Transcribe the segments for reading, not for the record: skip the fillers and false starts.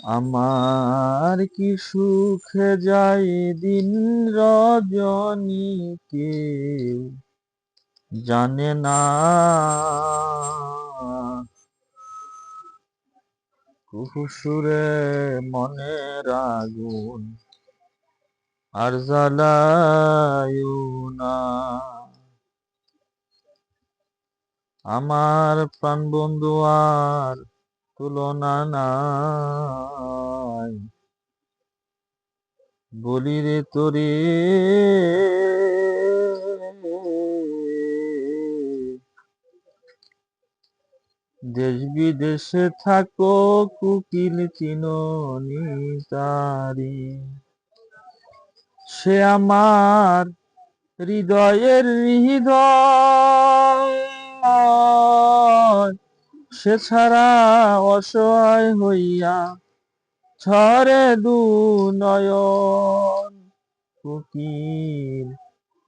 আমার কি সুখে যায় দিন রজনী কেউ জানে না। কুহু সুরে মনের আগুন আর জ্বালায়ও না। আমার প্রাণ বন্ধু আর তুলনা নাই, বলি রে তোরে দেশ বিদেশে থাকো কুকিল চিননি তারি। সে আমার হৃদয়ের হৃদয়, সে ছাড়া অসহায় হইয়া ঝরে দু নয়ন। কুকিল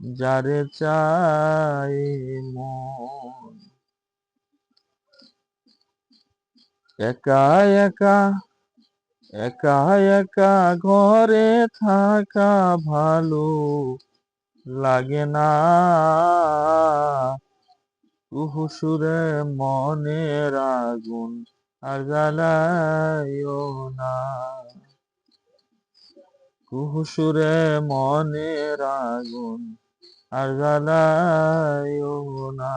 যারে চায় মন, একা একা একা একা ঘরে থাকা ভালো লাগে না। কুহু সুরে মনের আগুন আর জ্বালায়ও না। কুহু সুরে মনের আগুন আর জ্বালায়ও না।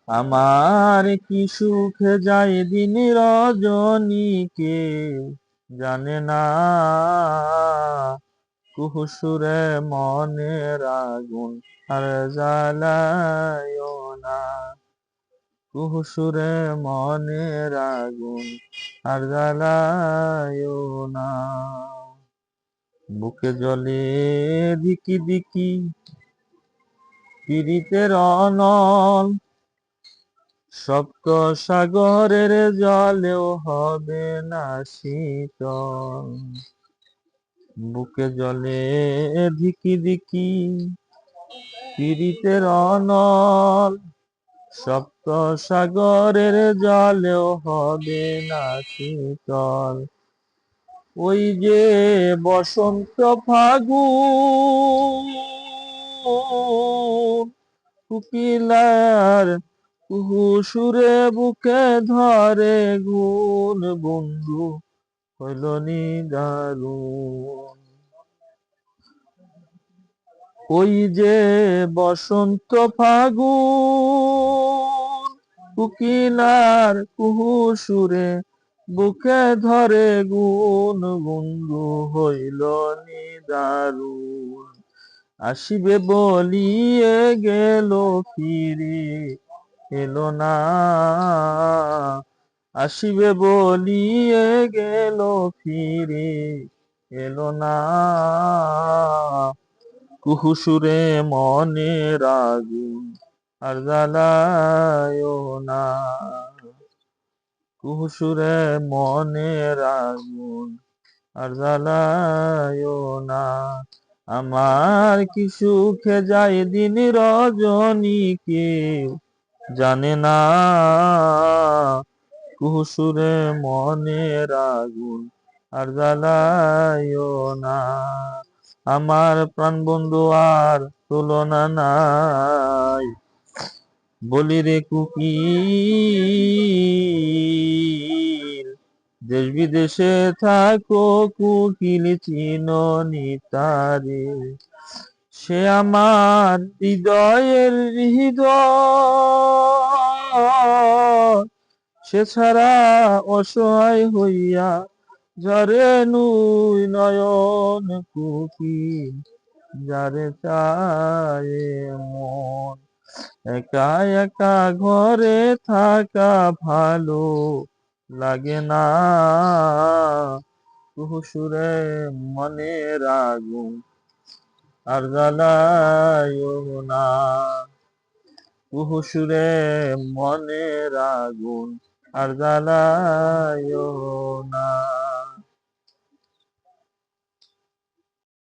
আমার কি সুখে যায় দিন রজনী কেউ জানে না। কুহু সুরে মনের আগুন আর জ্বালায়ও না। কুহু সুরে মনের আগুন আর জ্বালায়ও না। বুকে জ্বলে দিকি দিকি পীড়িতের অনল, সপ্ত সাগরের জলেও হবে না শীতল। বুকে জ্বলে ধিকি ধিকি পীড়িতের অনল, সপ্ত সাগরের জলেও হবে না শীতল। ওই যে বসন্ত ফাগুন, কুকিলার কুহু সুরে বুকে ধরে গুন বন্ধু হইল নিদারুণ। ওই যে বসন্ত ফাগুন, কুকিলার কুহু সুরে বুকে ধরে গুন বন্ধু হইল নিদারুণ। আসিবে বলিয়ে গেল ফিরে এলো না। আসিবে বলিয়ে গেল ফিরে এলো না। কুহু সুরে মনের আগুন আর জ্বালায়ও না। কুহু সুরে মনের আগুন আর জ্বালায়ও না। আমার কি সুখে যায় দিন রজনী কেউ জানে না। কুহু সুরে মনের আগুন আর জ্বালায়ও না। আমার প্রাণ বন্ধু আর তুলনা নাই, বলি রে কুকিল দেশ বিদেশে থাকো কুকিল চিননি তারে। সে আমার হৃদয়ের হৃদয়, সে ছাড়া অসহায় হইয়া ঝরে নুই নয়ন। কুকিল যারে চায় মন, একা একা ঘরে থাকা ভালো লাগে না। কুহু সুরে মনের আগুন আর জ্বালায়ও না। কুহু সুরে মনের আগুন আর জ্বালায়ও না।